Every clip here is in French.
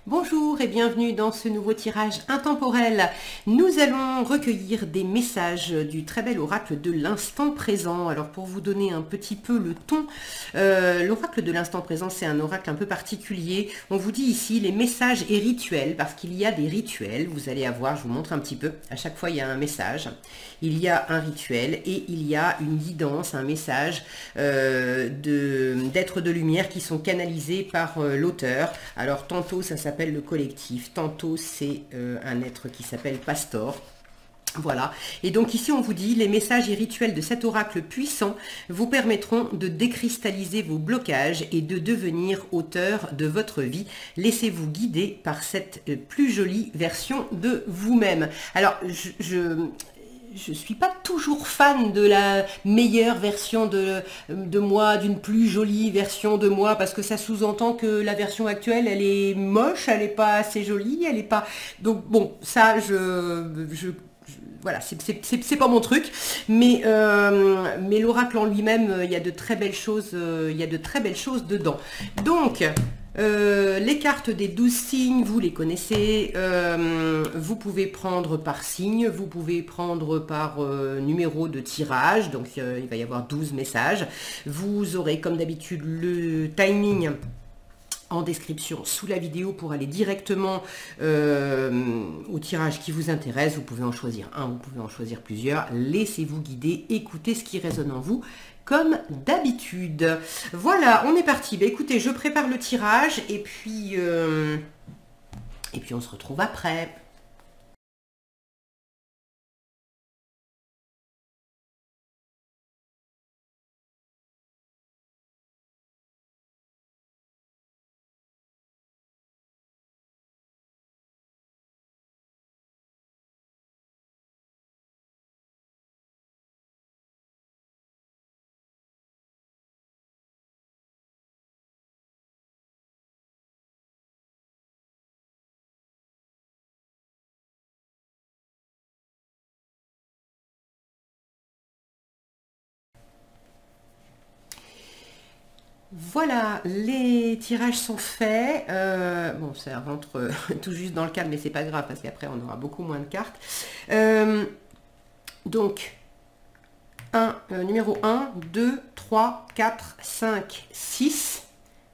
Bonjour et bienvenue dans ce nouveau tirage intemporel. Nous allons recueillir des messages du très bel oracle de l'instant présent. Alors pour vous donner un petit peu le ton, l'oracle de l'instant présent c'est un oracle un peu particulier. On vous dit ici les messages et rituels parce qu'il y a des rituels. Vous allez avoir, je vous montre un petit peu, à chaque fois il y a un message, il y a un rituel et il y a une guidance, un message d'êtres de lumière qui sont canalisés par l'auteur. Alors tantôt ça s'appelle le collectif, tantôt c'est un être qui s'appelle Pastor. Voilà, et donc ici on vous dit les messages et rituels de cet oracle puissant vous permettront de décristalliser vos blocages et de devenir auteur de votre vie. Laissez-vous guider par cette plus jolie version de vous-même. Alors je suis pas toujours fan de la meilleure version de moi, d'une plus jolie version de moi, parce que ça sous-entend que la version actuelle, elle est moche, elle n'est pas assez jolie, elle n'est pas... Donc bon, ça, voilà, c'est pas mon truc, mais l'oracle en lui-même, il y a de très belles choses, il y a de très belles choses dedans. Donc, les cartes des 12 signes, vous les connaissez, vous pouvez prendre par signe, vous pouvez prendre par numéro de tirage, donc il va y avoir 12 messages. Vous aurez comme d'habitude le timing en description sous la vidéo pour aller directement au tirage qui vous intéresse. Vous pouvez en choisir un, vous pouvez en choisir plusieurs. Laissez-vous guider, écoutez ce qui résonne en vous comme d'habitude. Voilà, on est parti. Bah, écoutez, je prépare le tirage et puis on se retrouve après. Voilà, les tirages sont faits. Bon, ça rentre tout juste dans le cadre, mais c'est pas grave parce qu'après on aura beaucoup moins de cartes. Donc, numéro 1, 2, 3, 4, 5, 6,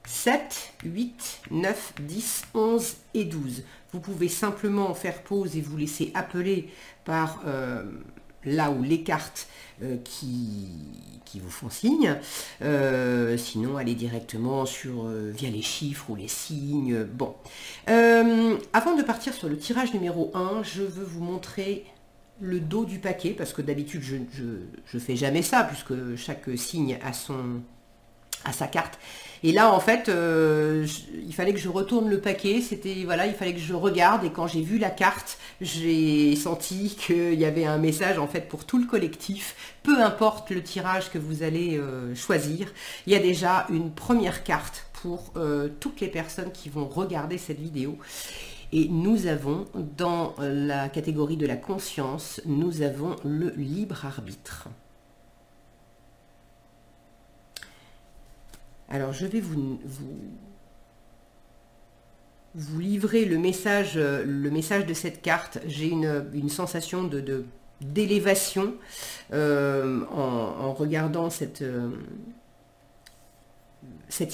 7, 8, 9, 10, 11 et 12. Vous pouvez simplement faire pause et vous laisser appeler par là où les cartes qui vous font signe. Sinon, allez directement via les chiffres ou les signes. Bon. Avant de partir sur le tirage numéro 1, je veux vous montrer le dos du paquet, parce que d'habitude, je fais jamais ça, puisque chaque signe a sa carte. Et là, en fait, il fallait que je retourne le paquet. Voilà, il fallait que je regarde. Et quand j'ai vu la carte, j'ai senti qu'il y avait un message, en fait, pour tout le collectif. Peu importe le tirage que vous allez choisir, il y a déjà une première carte pour toutes les personnes qui vont regarder cette vidéo. Et nous avons, dans la catégorie de la conscience, nous avons le libre arbitre. Alors, je vais vous livrer le message de cette carte. J'ai une sensation d'élévation en regardant cette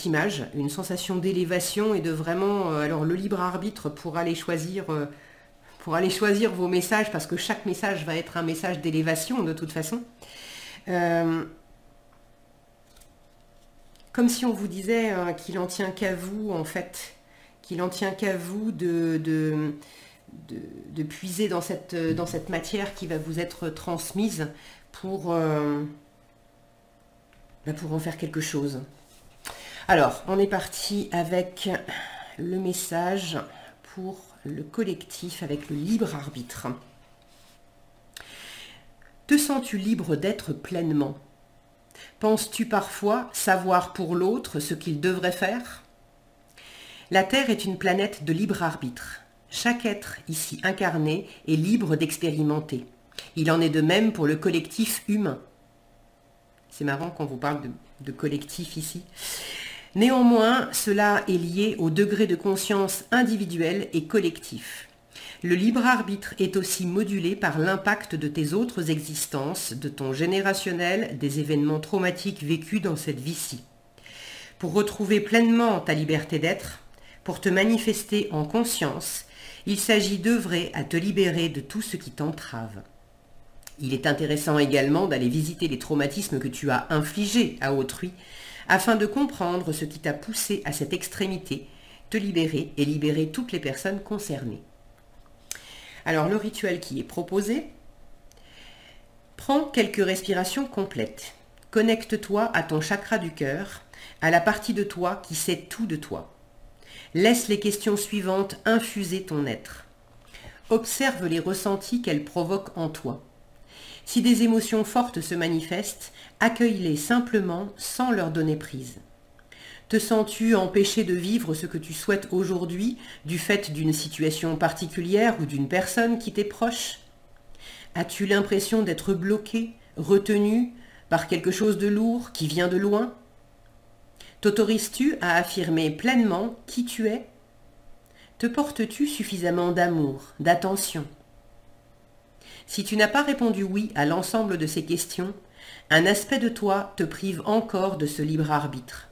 image, une sensation d'élévation et de vraiment, alors le libre arbitre pour aller choisir vos messages, parce que chaque message va être un message d'élévation de toute façon. Comme si on vous disait qu'il en tient qu'à vous, en fait, qu'il en tient qu'à vous de puiser dans cette matière qui va vous être transmise pour en faire quelque chose. Alors, on est parti avec le message pour le collectif, avec le libre arbitre. Te sens-tu libre d'être pleinement ? Penses-tu parfois savoir pour l'autre ce qu'il devrait faire ? La Terre est une planète de libre arbitre. Chaque être ici incarné est libre d'expérimenter. Il en est de même pour le collectif humain. C'est marrant qu'on vous parle de collectif ici. Néanmoins, cela est lié au degré de conscience individuel et collectif. Le libre arbitre est aussi modulé par l'impact de tes autres existences, de ton générationnel, des événements traumatiques vécus dans cette vie-ci. Pour retrouver pleinement ta liberté d'être, pour te manifester en conscience, il s'agit d'œuvrer à te libérer de tout ce qui t'entrave. Il est intéressant également d'aller visiter les traumatismes que tu as infligés à autrui, afin de comprendre ce qui t'a poussé à cette extrémité, te libérer et libérer toutes les personnes concernées. Alors le rituel qui est proposé, prends quelques respirations complètes. Connecte-toi à ton chakra du cœur, à la partie de toi qui sait tout de toi. Laisse les questions suivantes infuser ton être. Observe les ressentis qu'elles provoquent en toi. Si des émotions fortes se manifestent, accueille-les simplement sans leur donner prise. Te sens-tu empêché de vivre ce que tu souhaites aujourd'hui du fait d'une situation particulière ou d'une personne qui t'est proche? As-tu l'impression d'être bloqué, retenu par quelque chose de lourd qui vient de loin? T'autorises-tu à affirmer pleinement qui tu es? Te portes-tu suffisamment d'amour, d'attention? Si tu n'as pas répondu oui à l'ensemble de ces questions, un aspect de toi te prive encore de ce libre arbitre.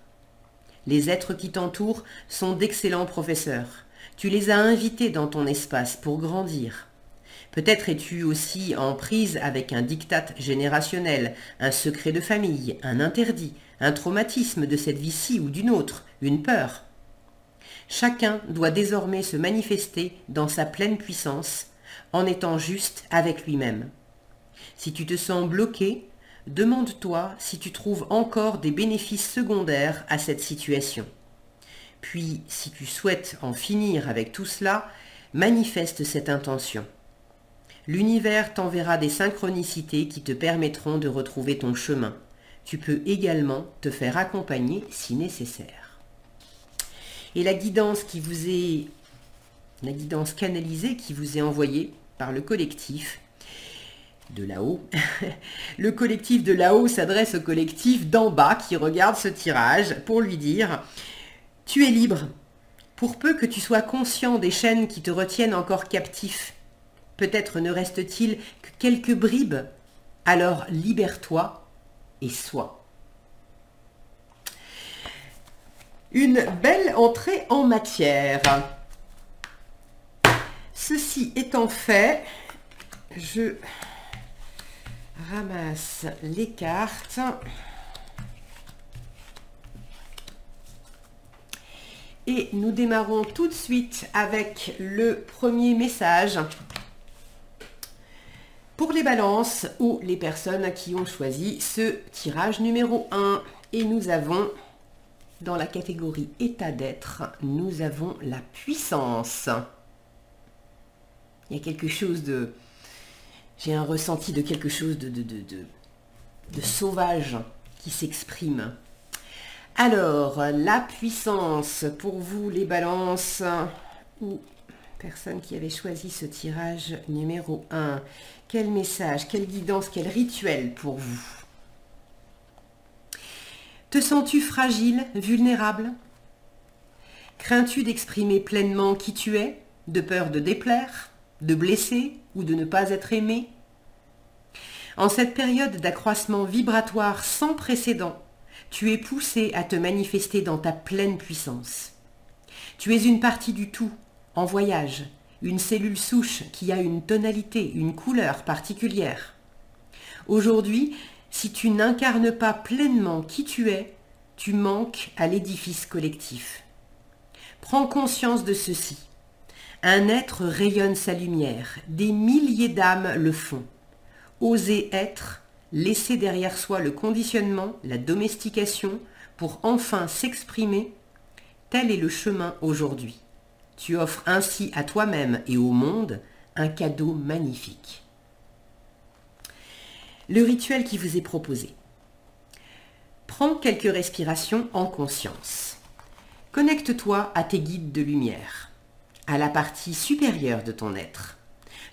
Les êtres qui t'entourent sont d'excellents professeurs. Tu les as invités dans ton espace pour grandir. Peut-être es-tu aussi en prise avec un diktat générationnel, un secret de famille, un interdit, un traumatisme de cette vie-ci ou d'une autre, une peur. Chacun doit désormais se manifester dans sa pleine puissance, en étant juste avec lui-même. Si tu te sens bloqué, demande-toi si tu trouves encore des bénéfices secondaires à cette situation. Puis, si tu souhaites en finir avec tout cela, manifeste cette intention. L'univers t'enverra des synchronicités qui te permettront de retrouver ton chemin. Tu peux également te faire accompagner si nécessaire. Et la guidance canalisée qui vous est envoyée par le collectif de là-haut. Le collectif de là-haut s'adresse au collectif d'en bas qui regarde ce tirage pour lui dire « Tu es libre, pour peu que tu sois conscient des chaînes qui te retiennent encore captif. Peut-être ne reste-t-il que quelques bribes, alors libère-toi et sois. » Une belle entrée en matière. Ceci étant fait, je ramasse les cartes et nous démarrons tout de suite avec le premier message pour les balances ou les personnes qui ont choisi ce tirage numéro 1. Et nous avons, dans la catégorie état d'être, nous avons la puissance. Il y a quelque chose de... J'ai un ressenti de quelque chose de sauvage qui s'exprime. Alors, la puissance, pour vous les balances, ou personnes qui avaient choisi ce tirage numéro 1, quel message, quelle guidance, quel rituel pour vous? Te sens-tu fragile, vulnérable? Crains-tu d'exprimer pleinement qui tu es, de peur de déplaire, de blesser ou de ne pas être aimé? En cette période d'accroissement vibratoire sans précédent, tu es poussé à te manifester dans ta pleine puissance. Tu es une partie du tout, en voyage, une cellule souche qui a une tonalité, une couleur particulière. Aujourd'hui, si tu n'incarnes pas pleinement qui tu es, tu manques à l'édifice collectif. Prends conscience de ceci. Un être rayonne sa lumière, des milliers d'âmes le font. Oser être, laisser derrière soi le conditionnement, la domestication, pour enfin s'exprimer, tel est le chemin aujourd'hui. Tu offres ainsi à toi-même et au monde un cadeau magnifique. Le rituel qui vous est proposé. Prends quelques respirations en conscience. Connecte-toi à tes guides de lumière, à la partie supérieure de ton être.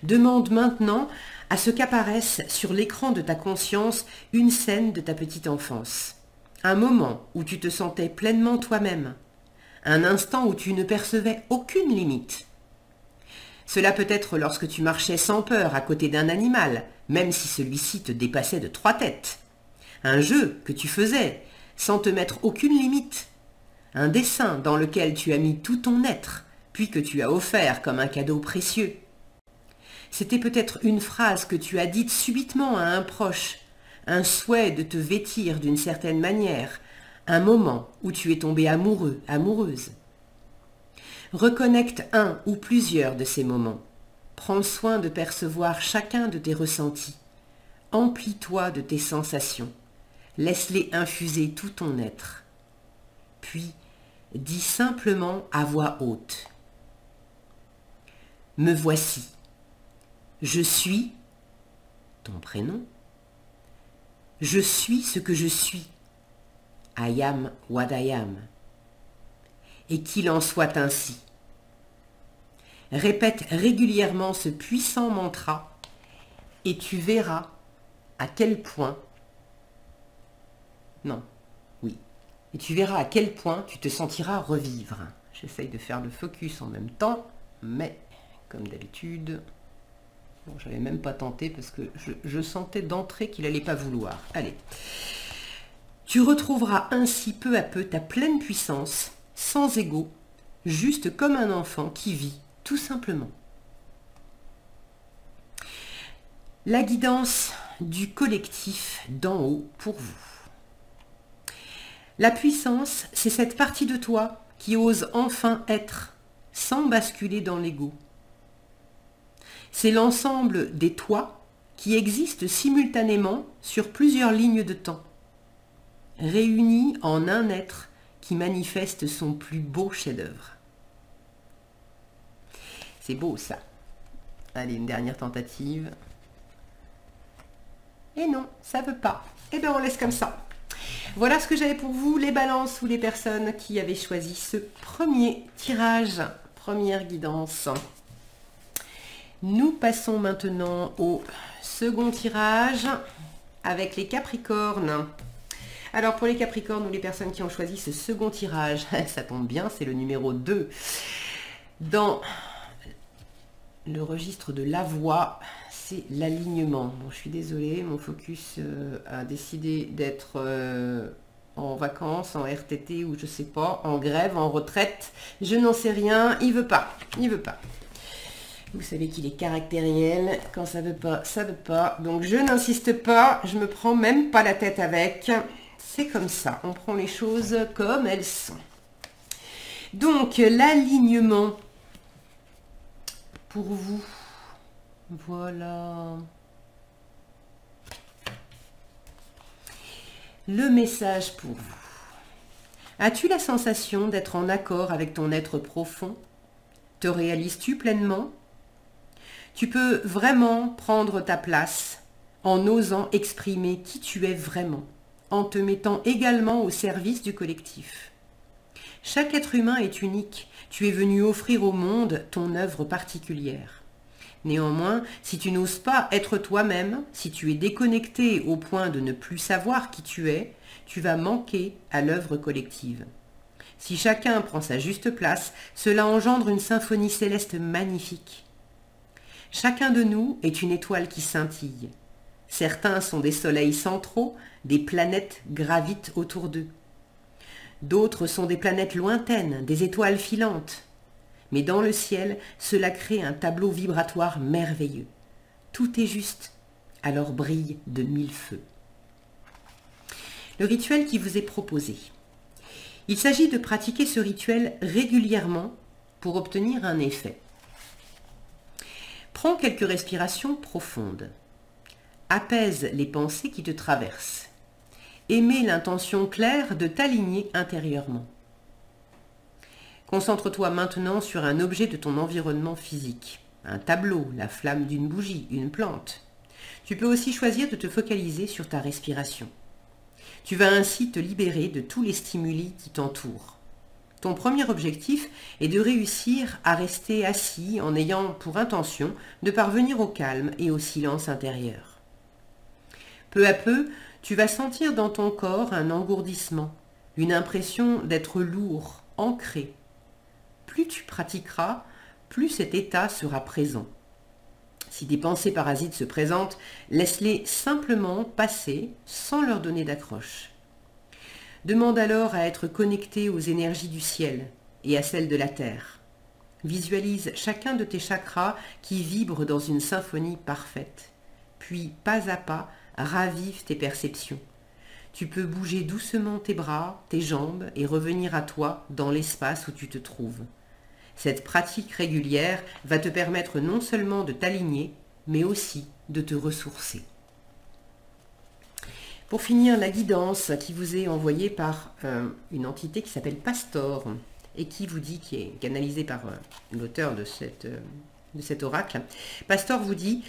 Demande maintenant à ce qu'apparaisse sur l'écran de ta conscience une scène de ta petite enfance. un moment où tu te sentais pleinement toi-même, un instant où tu ne percevais aucune limite. Cela peut être lorsque tu marchais sans peur à côté d'un animal, même si celui-ci te dépassait de 3 têtes. Un jeu que tu faisais sans te mettre aucune limite. Un dessin dans lequel tu as mis tout ton être, puis que tu as offert comme un cadeau précieux. C'était peut-être une phrase que tu as dite subitement à un proche, un souhait de te vêtir d'une certaine manière, un moment où tu es tombé amoureux, amoureuse. Reconnecte un ou plusieurs de ces moments. Prends soin de percevoir chacun de tes ressentis. Emplis-toi de tes sensations. Laisse-les infuser tout ton être. Puis, dis simplement à voix haute. Me voici. Je suis ton prénom. Je suis ce que je suis. I am what I am. Et qu'il en soit ainsi. Répète régulièrement ce puissant mantra et tu verras à quel point, et tu verras à quel point tu te sentiras revivre. J'essaye de faire le focus en même temps, mais comme d'habitude, bon, j'avais même pas tenté parce que je sentais d'entrée qu'il n'allait pas vouloir. Allez, tu retrouveras ainsi peu à peu ta pleine puissance, sans ego, juste comme un enfant qui vit, tout simplement. La guidance du collectif d'en haut pour vous. La puissance, c'est cette partie de toi qui ose enfin être, sans basculer dans l'ego. C'est l'ensemble des toi qui existent simultanément sur plusieurs lignes de temps, réunis en un être qui manifeste son plus beau chef-d'œuvre. C'est beau ça. Allez, une dernière tentative. Et non, ça veut pas. Eh bien, on laisse comme ça. Voilà ce que j'avais pour vous, les balances ou les personnes qui avaient choisi ce premier tirage, première guidance. Nous passons maintenant au second tirage avec les Capricornes. Alors pour les Capricornes ou les personnes qui ont choisi ce second tirage, ça tombe bien, c'est le numéro 2. Dans le registre de la voix, c'est l'alignement. Bon, je suis désolée, mon focus a décidé d'être en vacances, en RTT ou je sais pas, en grève, en retraite. Je n'en sais rien, il veut pas, il veut pas. Vous savez qu'il est caractériel, quand ça veut pas, ça veut pas. Donc je n'insiste pas, je me prends même pas la tête avec. C'est comme ça, on prend les choses comme elles sont. Donc l'alignement pour vous, voilà. Le message pour vous. As-tu la sensation d'être en accord avec ton être profond? Te réalises-tu pleinement? Tu peux vraiment prendre ta place en osant exprimer qui tu es vraiment, en te mettant également au service du collectif. Chaque être humain est unique. Tu es venu offrir au monde ton œuvre particulière. Néanmoins, si tu n'oses pas être toi-même, si tu es déconnecté au point de ne plus savoir qui tu es, tu vas manquer à l'œuvre collective. Si chacun prend sa juste place, cela engendre une symphonie céleste magnifique. Chacun de nous est une étoile qui scintille. Certains sont des soleils centraux, des planètes gravitent autour d'eux. D'autres sont des planètes lointaines, des étoiles filantes. Mais dans le ciel, cela crée un tableau vibratoire merveilleux. Tout est juste, alors brille de 1000 feux. Le rituel qui vous est proposé. Il s'agit de pratiquer ce rituel régulièrement pour obtenir un effet. Prends quelques respirations profondes. Apaise les pensées qui te traversent. Émets l'intention claire de t'aligner intérieurement. Concentre-toi maintenant sur un objet de ton environnement physique. Un tableau, la flamme d'une bougie, une plante. Tu peux aussi choisir de te focaliser sur ta respiration. Tu vas ainsi te libérer de tous les stimuli qui t'entourent. Ton premier objectif est de réussir à rester assis en ayant pour intention de parvenir au calme et au silence intérieur. Peu à peu, Tu vas sentir dans ton corps un engourdissement, une impression d'être lourd, ancré. Plus tu pratiqueras, plus cet état sera présent. Si des pensées parasites se présentent, laisse-les simplement passer sans leur donner d'accroche. Demande alors à être connecté aux énergies du ciel et à celles de la terre. Visualise chacun de tes chakras qui vibrent dans une symphonie parfaite. Puis, pas à pas, ravive tes perceptions. Tu peux bouger doucement tes bras, tes jambes et revenir à toi dans l'espace où tu te trouves. Cette pratique régulière va te permettre non seulement de t'aligner, mais aussi de te ressourcer. Pour finir, la guidance qui vous est envoyée par une entité qui s'appelle Pastor et qui vous dit, qui est canalisée par l'auteur de cet oracle. Pastor vous dit: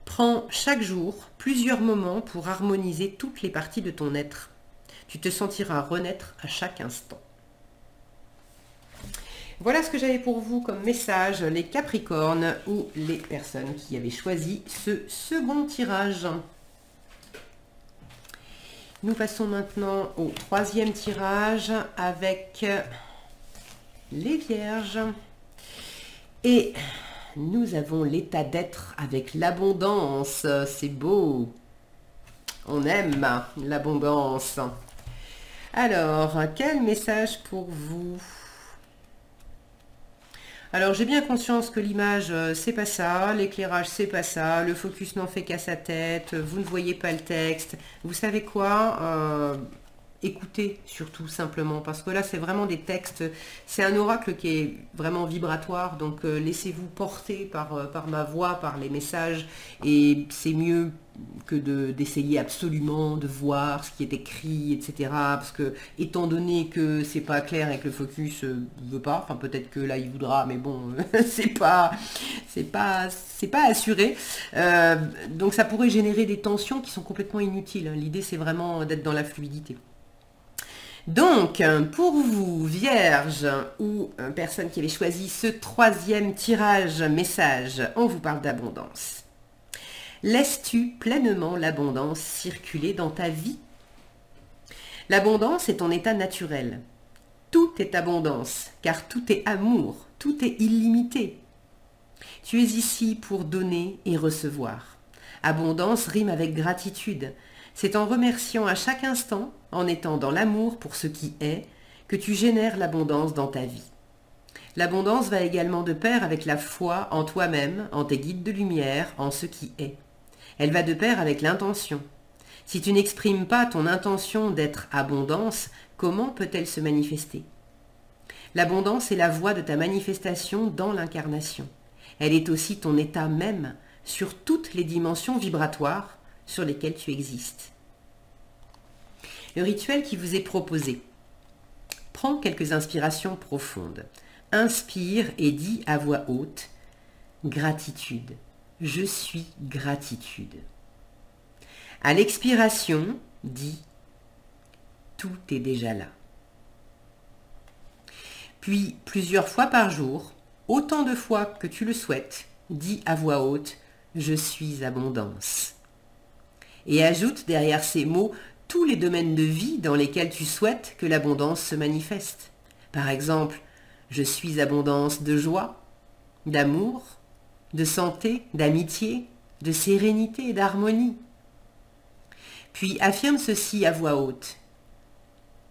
prends chaque jour plusieurs moments pour harmoniser toutes les parties de ton être. Tu te sentiras renaître à chaque instant. Voilà ce que j'avais pour vous comme message, les Capricornes ou les personnes qui avaient choisi ce second tirage. Nous passons maintenant au troisième tirage avec les Vierges. Et nous avons l'état d'être avec l'abondance. C'est beau. On aime l'abondance. Alors, quel message pour vous? Alors, j'ai bien conscience que l'image, c'est pas ça, l'éclairage, c'est pas ça, le focus n'en fait qu'à sa tête, vous ne voyez pas le texte. Vous savez quoi? Écoutez surtout simplement, parce que là, c'est vraiment des textes, c'est un oracle qui est vraiment vibratoire, donc laissez-vous porter par ma voix, par les messages, et c'est mieux que d'essayer absolument de voir ce qui est écrit, etc. Parce que, étant donné que c'est pas clair et que le focus veut pas, enfin peut-être que là il voudra, mais bon, c'est pas assuré. Donc ça pourrait générer des tensions qui sont complètement inutiles. L'idée c'est vraiment d'être dans la fluidité. Donc, pour vous, Vierge ou personne qui avait choisi ce troisième tirage message, on vous parle d'abondance. Laisses-tu pleinement l'abondance circuler dans ta vie? L'abondance est ton état naturel. Tout est abondance, car tout est amour, tout est illimité. Tu es ici pour donner et recevoir. Abondance rime avec gratitude. C'est en remerciant à chaque instant, en étant dans l'amour pour ce qui est, que tu génères l'abondance dans ta vie. L'abondance va également de pair avec la foi en toi-même, en tes guides de lumière, en ce qui est. Elle va de pair avec l'intention. Si tu n'exprimes pas ton intention d'être abondance, comment peut-elle se manifester? L'abondance est la voie de ta manifestation dans l'incarnation. Elle est aussi ton état même sur toutes les dimensions vibratoires sur lesquelles tu existes. Le rituel qui vous est proposé. Prends quelques inspirations profondes. Inspire et dis à voix haute « Gratitude ». Je suis gratitude. À l'expiration, dis tout est déjà là. Puis, plusieurs fois par jour, autant de fois que tu le souhaites, dis à voix haute je suis abondance. Et ajoute derrière ces mots tous les domaines de vie dans lesquels tu souhaites que l'abondance se manifeste. Par exemple, je suis abondance de joie, d'amour, de santé, d'amitié, de sérénité et d'harmonie. Puis affirme ceci à voix haute.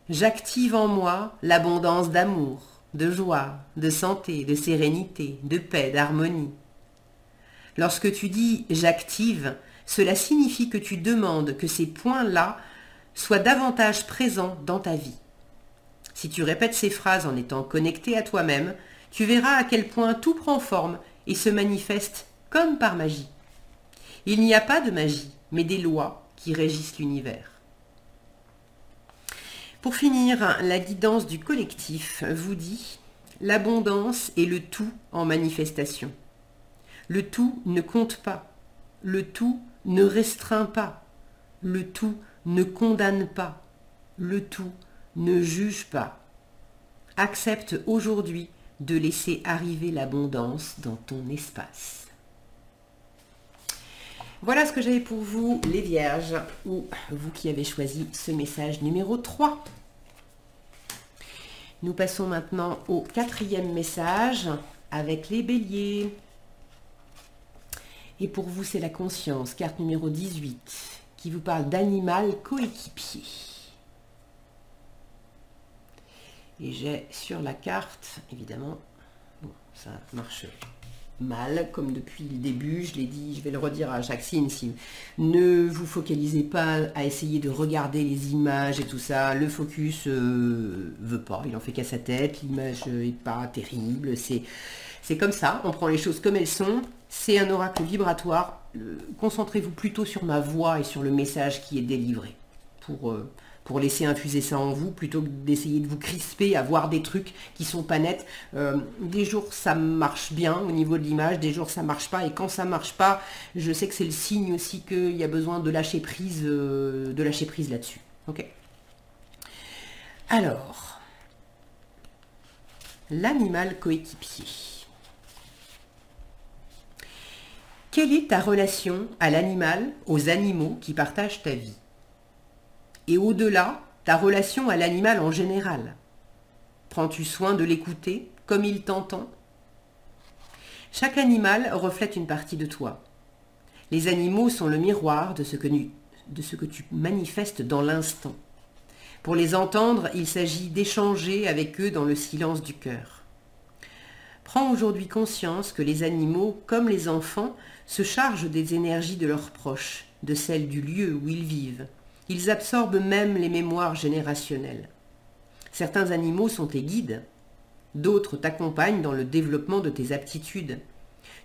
J'active en moi l'abondance d'amour, de joie, de santé, de sérénité, de paix, d'harmonie. Lorsque tu dis « j'active », cela signifie que tu demandes que ces points-là soient davantage présents dans ta vie. Si tu répètes ces phrases en étant connecté à toi-même, tu verras à quel point tout prend forme et se manifeste comme par magie. Il n'y a pas de magie, mais des lois qui régissent l'univers. Pour finir, la guidance du collectif vous dit « L'abondance est le tout en manifestation. Le tout ne compte pas. Le tout ne restreint pas. Le tout ne condamne pas. Le tout ne juge pas. Accepte aujourd'hui de laisser arriver l'abondance dans ton espace. » Voilà ce que j'avais pour vous, les vierges, ou vous qui avez choisi ce message numéro 3. Nous passons maintenant au 4e message avec les béliers. Et pour vous, c'est la conscience, carte numéro 18, qui vous parle d'animal coéquipier. Et j'ai sur la carte, évidemment, bon, ça marche mal, comme depuis le début, je l'ai dit, je vais le redire à chaque signe, ne vous focalisez pas à essayer de regarder les images et tout ça, le focus veut pas, il en fait qu'à sa tête, l'image est pas terrible, c'est comme ça, on prend les choses comme elles sont, c'est un oracle vibratoire, concentrez-vous plutôt sur ma voix et sur le message qui est délivré, pour laisser infuser ça en vous, plutôt que d'essayer de vous crisper à voir des trucs qui sont pas nets. Des jours ça marche bien au niveau de l'image, des jours ça marche pas, et quand ça marche pas, je sais que c'est le signe aussi qu'il y a besoin de lâcher prise là-dessus. Ok. Alors, l'animal coéquipier. Quelle est ta relation à l'animal, aux animaux qui partagent ta vie? Et au-delà, ta relation à l'animal en général. Prends-tu soin de l'écouter comme il t'entend? Chaque animal reflète une partie de toi. Les animaux sont le miroir de ce que tu manifestes dans l'instant. Pour les entendre, il s'agit d'échanger avec eux dans le silence du cœur. Prends aujourd'hui conscience que les animaux, comme les enfants, se chargent des énergies de leurs proches, de celles du lieu où ils vivent. Ils absorbent même les mémoires générationnelles. Certains animaux sont tes guides, d'autres t'accompagnent dans le développement de tes aptitudes.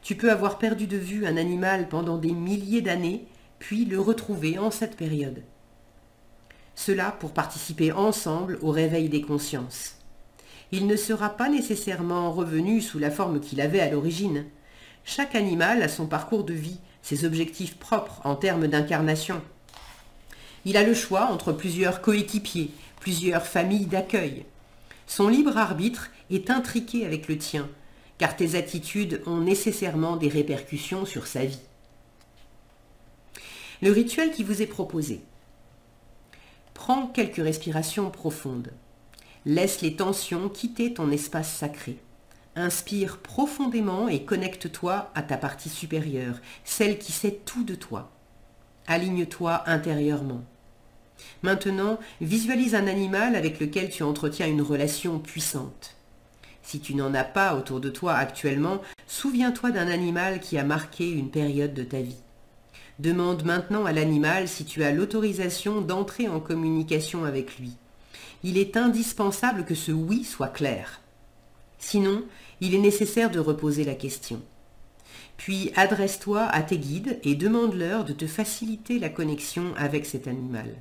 Tu peux avoir perdu de vue un animal pendant des milliers d'années, puis le retrouver en cette période. Cela pour participer ensemble au réveil des consciences. Il ne sera pas nécessairement revenu sous la forme qu'il avait à l'origine. Chaque animal a son parcours de vie, ses objectifs propres en termes d'incarnation. Il a le choix entre plusieurs coéquipiers, plusieurs familles d'accueil. Son libre arbitre est intriqué avec le tien, car tes attitudes ont nécessairement des répercussions sur sa vie. Le rituel qui vous est proposé. Prends quelques respirations profondes. Laisse les tensions quitter ton espace sacré. Inspire profondément et connecte-toi à ta partie supérieure, celle qui sait tout de toi. Aligne-toi intérieurement. Maintenant, visualise un animal avec lequel tu entretiens une relation puissante. Si tu n'en as pas autour de toi actuellement, souviens-toi d'un animal qui a marqué une période de ta vie. Demande maintenant à l'animal si tu as l'autorisation d'entrer en communication avec lui. Il est indispensable que ce oui soit clair. Sinon, il est nécessaire de reposer la question. Puis adresse-toi à tes guides et demande-leur de te faciliter la connexion avec cet animal.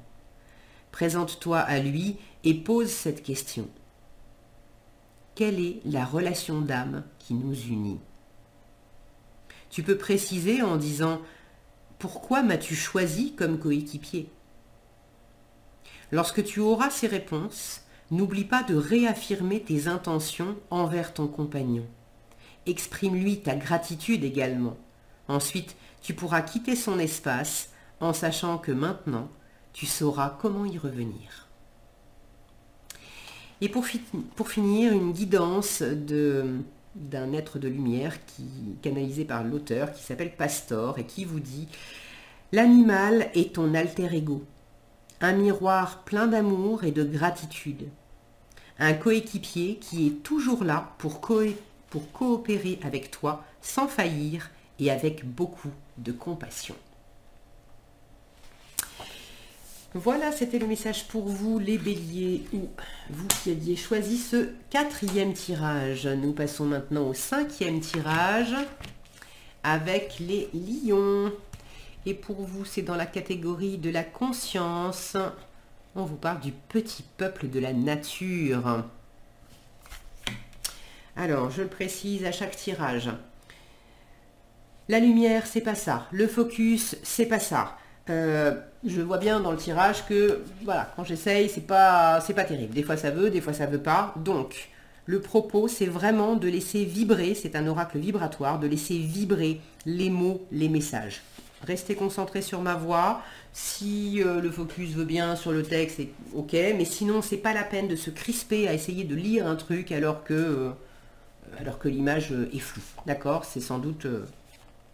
Présente-toi à lui et pose cette question. Quelle est la relation d'âme qui nous unit? Tu peux préciser en disant « Pourquoi m'as-tu choisi comme coéquipier ?» Lorsque tu auras ces réponses, n'oublie pas de réaffirmer tes intentions envers ton compagnon. Exprime-lui ta gratitude également. Ensuite, tu pourras quitter son espace en sachant que maintenant, tu sauras comment y revenir. Et pour finir, une guidance d'un être de lumière canalisé par l'auteur qui s'appelle Pastor et qui vous dit « L'animal est ton alter ego, un miroir plein d'amour et de gratitude, un coéquipier qui est toujours là pour coopérer avec toi sans faillir et avec beaucoup de compassion. » Voilà, c'était le message pour vous, les béliers, ou vous qui aviez choisi ce 4e tirage. Nous passons maintenant au 5e tirage avec les lions. Et pour vous, c'est dans la catégorie de la conscience. On vous parle du petit peuple de la nature. Alors, je le précise à chaque tirage. La lumière, c'est pas ça. Le focus, c'est pas ça. Je vois bien dans le tirage que, voilà, quand j'essaye, c'est pas terrible. Des fois ça veut, des fois ça veut pas. Donc, le propos, c'est vraiment de laisser vibrer, c'est un oracle vibratoire, de laisser vibrer les mots, les messages. Restez concentré sur ma voix. Si le focus veut bien sur le texte, c'est ok. Mais sinon, c'est pas la peine de se crisper à essayer de lire un truc alors que l'image est floue. D'accord? C'est sans doute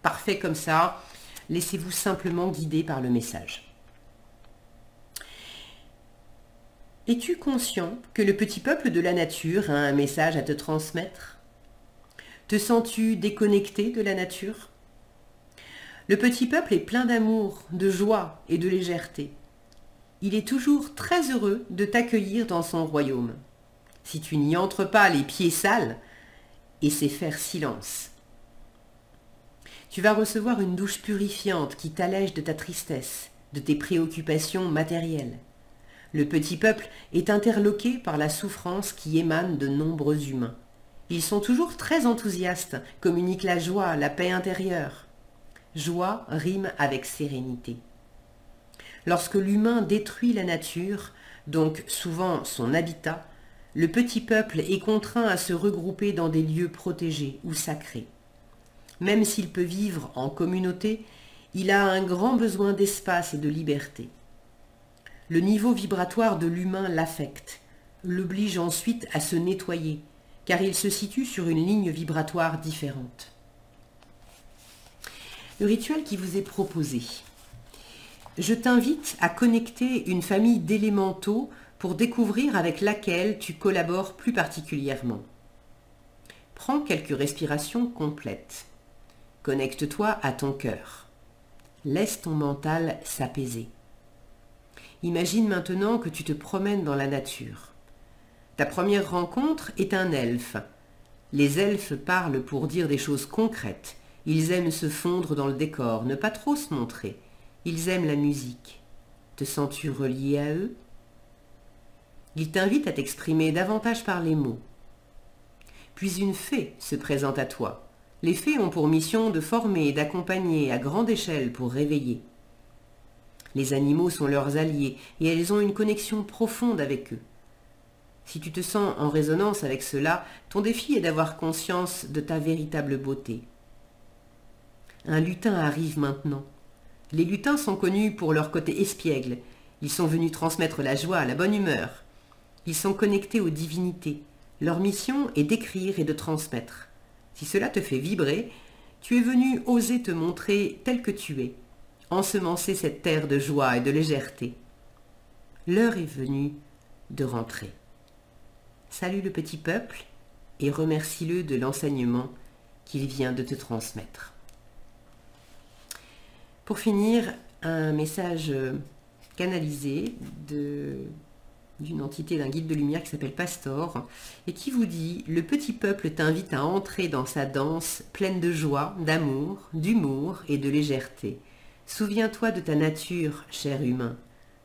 parfait comme ça. Laissez-vous simplement guider par le message. Es-tu conscient que le petit peuple de la nature a un message à te transmettre? Te sens-tu déconnecté de la nature? Le petit peuple est plein d'amour, de joie et de légèreté. Il est toujours très heureux de t'accueillir dans son royaume. Si tu n'y entres pas les pieds sales, et c'est faire silence. Tu vas recevoir une douche purifiante qui t'allège de ta tristesse, de tes préoccupations matérielles. Le petit peuple est interloqué par la souffrance qui émane de nombreux humains. Ils sont toujours très enthousiastes, communiquent la joie, la paix intérieure. Joie rime avec sérénité. Lorsque l'humain détruit la nature, donc souvent son habitat, le petit peuple est contraint à se regrouper dans des lieux protégés ou sacrés. Même s'il peut vivre en communauté, il a un grand besoin d'espace et de liberté. Le niveau vibratoire de l'humain l'affecte, l'oblige ensuite à se nettoyer, car il se situe sur une ligne vibratoire différente. Le rituel qui vous est proposé. Je t'invite à connecter une famille d'élémentaux pour découvrir avec laquelle tu collabores plus particulièrement. Prends quelques respirations complètes. Connecte-toi à ton cœur. Laisse ton mental s'apaiser. Imagine maintenant que tu te promènes dans la nature. Ta première rencontre est un elfe. Les elfes parlent pour dire des choses concrètes. Ils aiment se fondre dans le décor, ne pas trop se montrer. Ils aiment la musique. Te sens-tu relié à eux? Ils t'invitent à t'exprimer davantage par les mots. Puis une fée se présente à toi. Les fées ont pour mission de former et d'accompagner à grande échelle pour réveiller. Les animaux sont leurs alliés et elles ont une connexion profonde avec eux. Si tu te sens en résonance avec cela, ton défi est d'avoir conscience de ta véritable beauté. Un lutin arrive maintenant. Les lutins sont connus pour leur côté espiègle. Ils sont venus transmettre la joie, la bonne humeur. Ils sont connectés aux divinités. Leur mission est d'écrire et de transmettre. Si cela te fait vibrer, tu es venu oser te montrer tel que tu es, ensemencer cette terre de joie et de légèreté. L'heure est venue de rentrer. Salue le petit peuple et remercie-le de l'enseignement qu'il vient de te transmettre. Pour finir, un message canalisé d'une entité, d'un guide de lumière qui s'appelle Pastor et qui vous dit « Le petit peuple t'invite à entrer dans sa danse pleine de joie, d'amour, d'humour et de légèreté. Souviens-toi de ta nature, cher humain.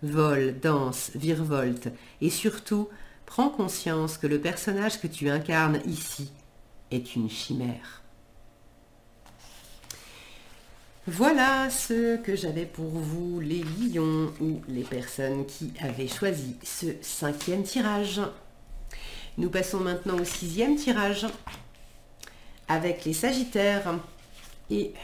Vole, danse, virevolte et surtout, prends conscience que le personnage que tu incarnes ici est une chimère. » Voilà ce que j'avais pour vous, les lions ou les personnes qui avaient choisi ce 5e tirage. Nous passons maintenant au 6e tirage avec les sagittaires et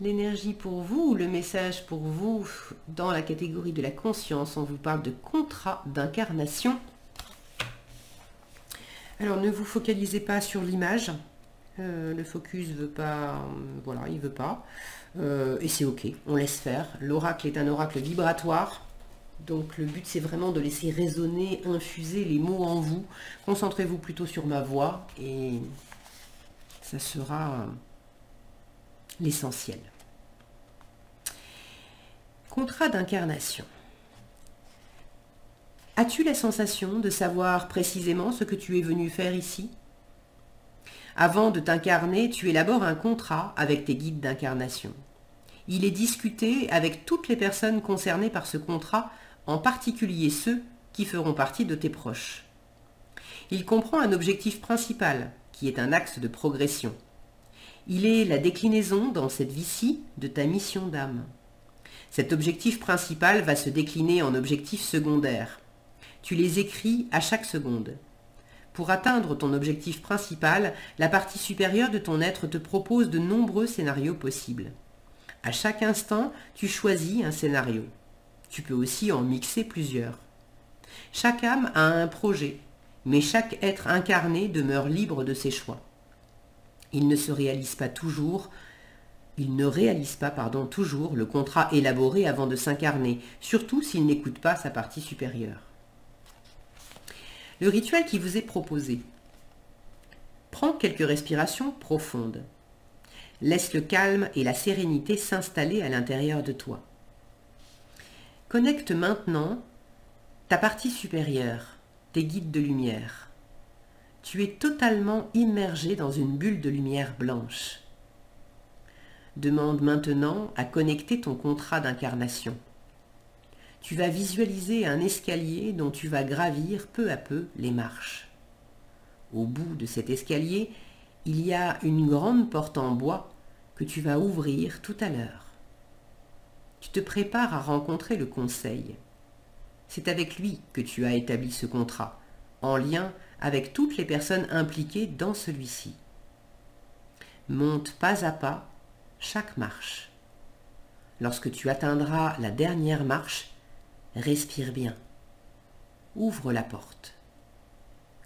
l'énergie pour vous, le message pour vous dans la catégorie de la conscience. On vous parle de contrat d'incarnation. Alors ne vous focalisez pas sur l'image. Le focus veut pas, voilà, il veut pas, et c'est ok, on laisse faire. L'oracle est un oracle vibratoire, donc le but c'est vraiment de laisser résonner, infuser les mots en vous. Concentrez-vous plutôt sur ma voix et ça sera l'essentiel. Contrat d'incarnation. As-tu la sensation de savoir précisément ce que tu es venu faire ici ? Avant de t'incarner, tu élabores un contrat avec tes guides d'incarnation. Il est discuté avec toutes les personnes concernées par ce contrat, en particulier ceux qui feront partie de tes proches. Il comprend un objectif principal, qui est un axe de progression. Il est la déclinaison dans cette vie-ci de ta mission d'âme. Cet objectif principal va se décliner en objectifs secondaires. Tu les écris à chaque seconde. Pour atteindre ton objectif principal, la partie supérieure de ton être te propose de nombreux scénarios possibles. À chaque instant, tu choisis un scénario. Tu peux aussi en mixer plusieurs. Chaque âme a un projet, mais chaque être incarné demeure libre de ses choix. Il ne réalise pas toujours le contrat élaboré avant de s'incarner, surtout s'il n'écoute pas sa partie supérieure. Le rituel qui vous est proposé. Prends quelques respirations profondes. Laisse le calme et la sérénité s'installer à l'intérieur de toi. Connecte maintenant ta partie supérieure, tes guides de lumière. Tu es totalement immergé dans une bulle de lumière blanche. Demande maintenant à connecter ton contrat d'incarnation. Tu vas visualiser un escalier dont tu vas gravir peu à peu les marches. Au bout de cet escalier, il y a une grande porte en bois que tu vas ouvrir tout à l'heure. Tu te prépares à rencontrer le conseil. C'est avec lui que tu as établi ce contrat, en lien avec toutes les personnes impliquées dans celui-ci. Monte pas à pas chaque marche. Lorsque tu atteindras la dernière marche, respire bien. Ouvre la porte.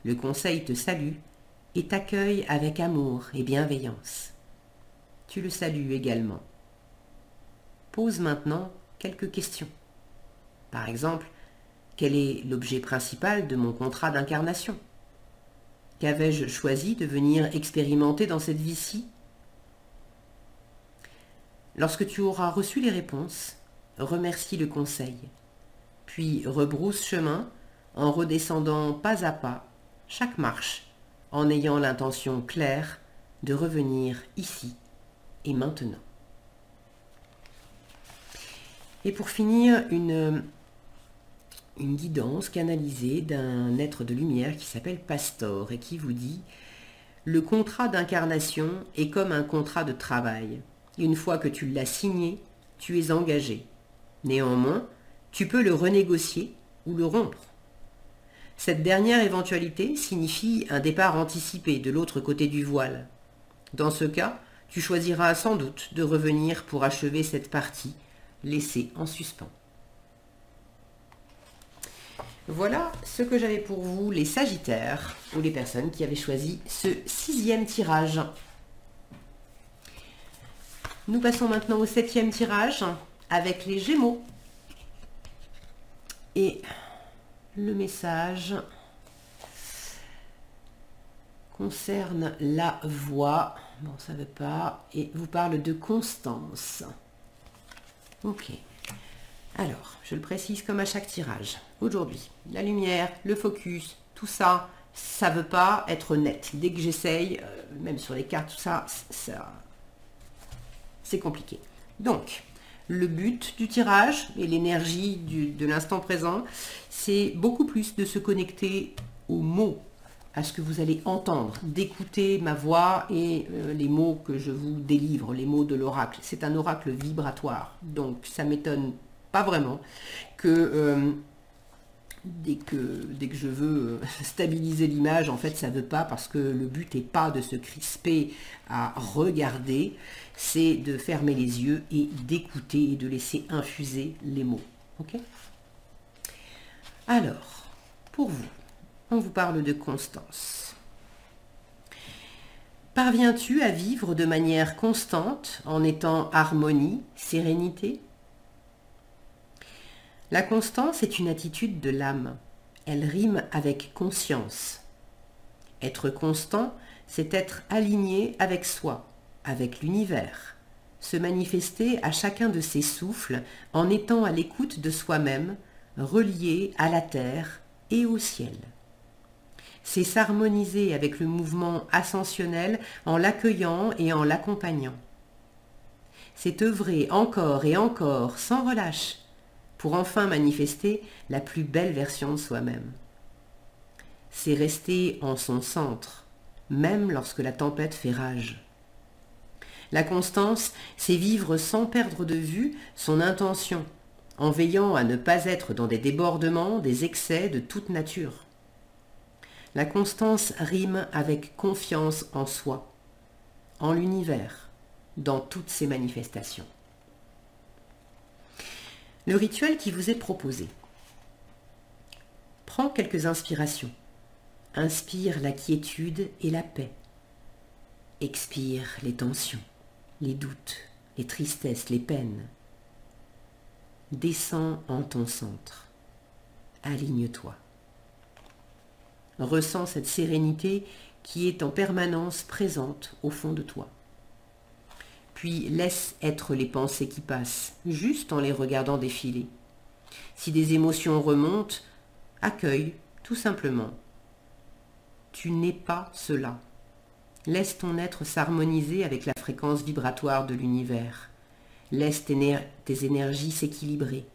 Le conseil te salue et t'accueille avec amour et bienveillance. Tu le salues également. Pose maintenant quelques questions. Par exemple, quel est l'objet principal de mon contrat d'incarnation? Qu'avais-je choisi de venir expérimenter dans cette vie-ci? Lorsque tu auras reçu les réponses, remercie le conseil, puis rebrousse chemin en redescendant pas à pas chaque marche, en ayant l'intention claire de revenir ici et maintenant. Et pour finir, une guidance canalisée d'un être de lumière qui s'appelle Pastor et qui vous dit « Le contrat d'incarnation est comme un contrat de travail. Une fois que tu l'as signé, tu es engagé. Néanmoins, tu peux le renégocier ou le rompre. Cette dernière éventualité signifie un départ anticipé de l'autre côté du voile. Dans ce cas, tu choisiras sans doute de revenir pour achever cette partie laissée en suspens. » Voilà ce que j'avais pour vous, les Sagittaires, ou les personnes qui avaient choisi ce 6e tirage. Nous passons maintenant au 7e tirage avec les Gémeaux. Et le message concerne la voix. Bon, ça ne veut pas. Et vous parle de constance. Ok. Alors, je le précise comme à chaque tirage. Aujourd'hui, la lumière, le focus, tout ça, ça ne veut pas être net. Dès que j'essaye, même sur les cartes, tout ça, c'est compliqué. Donc, le but du tirage et l'énergie de l'instant présent, c'est beaucoup plus de se connecter aux mots, à ce que vous allez entendre, d'écouter ma voix et les mots que je vous délivre, les mots de l'oracle. C'est un oracle vibratoire, donc ça m'étonne pas vraiment que dès que je veux stabiliser l'image, en fait ça ne veut pas, parce que le but n'est pas de se crisper à regarder, c'est de fermer les yeux et d'écouter et de laisser infuser les mots. Ok? Alors, pour vous, on vous parle de constance. Parviens-tu à vivre de manière constante en étant harmonie, sérénité? La constance est une attitude de l'âme. Elle rime avec conscience. Être constant, c'est être aligné avec soi, avec l'univers, se manifester à chacun de ses souffles en étant à l'écoute de soi-même, relié à la terre et au ciel. C'est s'harmoniser avec le mouvement ascensionnel en l'accueillant et en l'accompagnant. C'est œuvrer encore et encore sans relâche pour enfin manifester la plus belle version de soi-même. C'est rester en son centre, même lorsque la tempête fait rage. La constance, c'est vivre sans perdre de vue son intention, en veillant à ne pas être dans des débordements, des excès de toute nature. La constance rime avec confiance en soi, en l'univers, dans toutes ses manifestations. Le rituel qui vous est proposé. Prends quelques inspirations. Inspire la quiétude et la paix. Expire les tensions, les doutes, les tristesses, les peines. Descends en ton centre. Aligne-toi. Ressens cette sérénité qui est en permanence présente au fond de toi. Puis laisse être les pensées qui passent, juste en les regardant défiler. Si des émotions remontent, accueille tout simplement. Tu n'es pas cela. Laisse ton être s'harmoniser avec la fréquence vibratoire de l'univers. Laisse tes énergies s'équilibrer.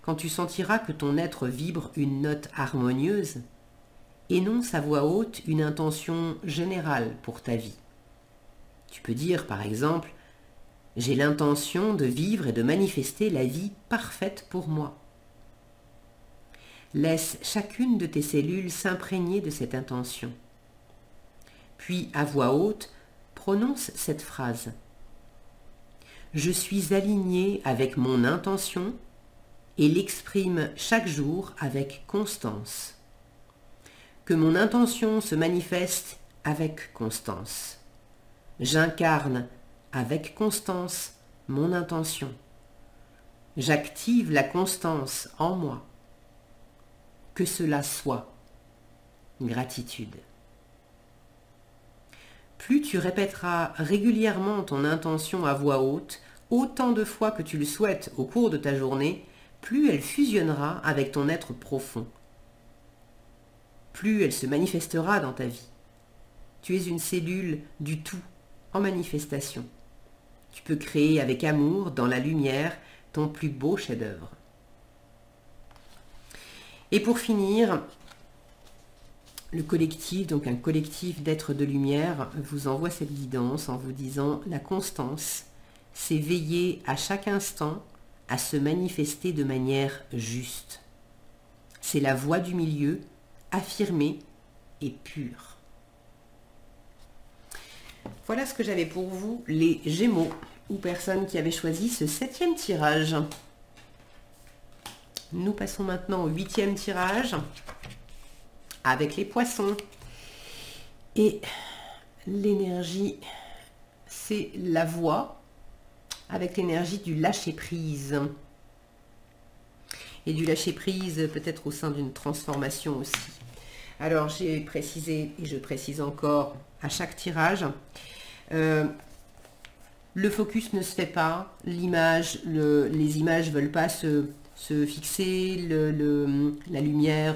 Quand tu sentiras que ton être vibre une note harmonieuse, énonce à voix haute une intention générale pour ta vie. Tu peux dire par exemple « J'ai l'intention de vivre et de manifester la vie parfaite pour moi ». Laisse chacune de tes cellules s'imprégner de cette intention. Puis, à voix haute, prononce cette phrase. Je suis aligné avec mon intention et l'exprime chaque jour avec constance. Que mon intention se manifeste avec constance. J'incarne avec constance mon intention. J'active la constance en moi. Que cela soit. Gratitude. Plus tu répéteras régulièrement ton intention à voix haute, autant de fois que tu le souhaites au cours de ta journée, plus elle fusionnera avec ton être profond. Plus elle se manifestera dans ta vie. Tu es une cellule du tout en manifestation. Tu peux créer avec amour, dans la lumière, ton plus beau chef-d'œuvre. Et pour finir, le collectif, donc un collectif d'êtres de lumière, vous envoie cette guidance en vous disant la constance, c'est veiller à chaque instant à se manifester de manière juste. C'est la voie du milieu, affirmée et pure. Voilà ce que j'avais pour vous, les Gémeaux, ou personnes qui avaient choisi ce 7e tirage. Nous passons maintenant au 8e tirage, avec les Poissons. Et l'énergie, c'est la voix, avec l'énergie du lâcher-prise. Et du lâcher-prise peut-être au sein d'une transformation aussi. Alors j'ai précisé, et je précise encore à chaque tirage, le focus ne se fait pas, l'image, les images ne veulent pas se fixer, la lumière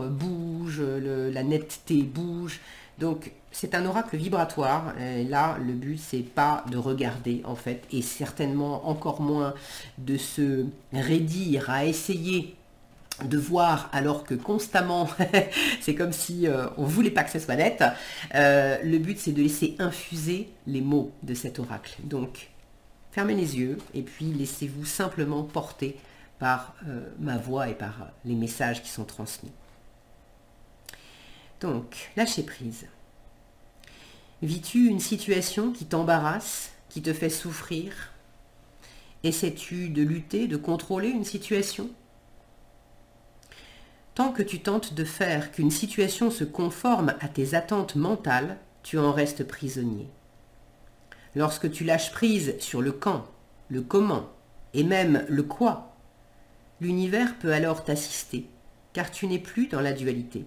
bouge, la netteté bouge. Donc c'est un oracle vibratoire. Et là, le but c'est pas de regarder en fait, et certainement encore moins de se raidir à essayer de voir alors que constamment c'est comme si on voulait pas que ça soit net. Le but c'est de laisser infuser les mots de cet oracle. Donc fermez les yeux et puis laissez-vous simplement porter par ma voix et par les messages qui sont transmis. Donc, lâcher prise. Vis-tu une situation qui t'embarrasse, qui te fait souffrir? Essaies-tu de lutter, de contrôler une situation? Tant que tu tentes de faire qu'une situation se conforme à tes attentes mentales, tu en restes prisonnier. Lorsque tu lâches prise sur le quand, le comment et même le quoi, l'univers peut alors t'assister, car tu n'es plus dans la dualité.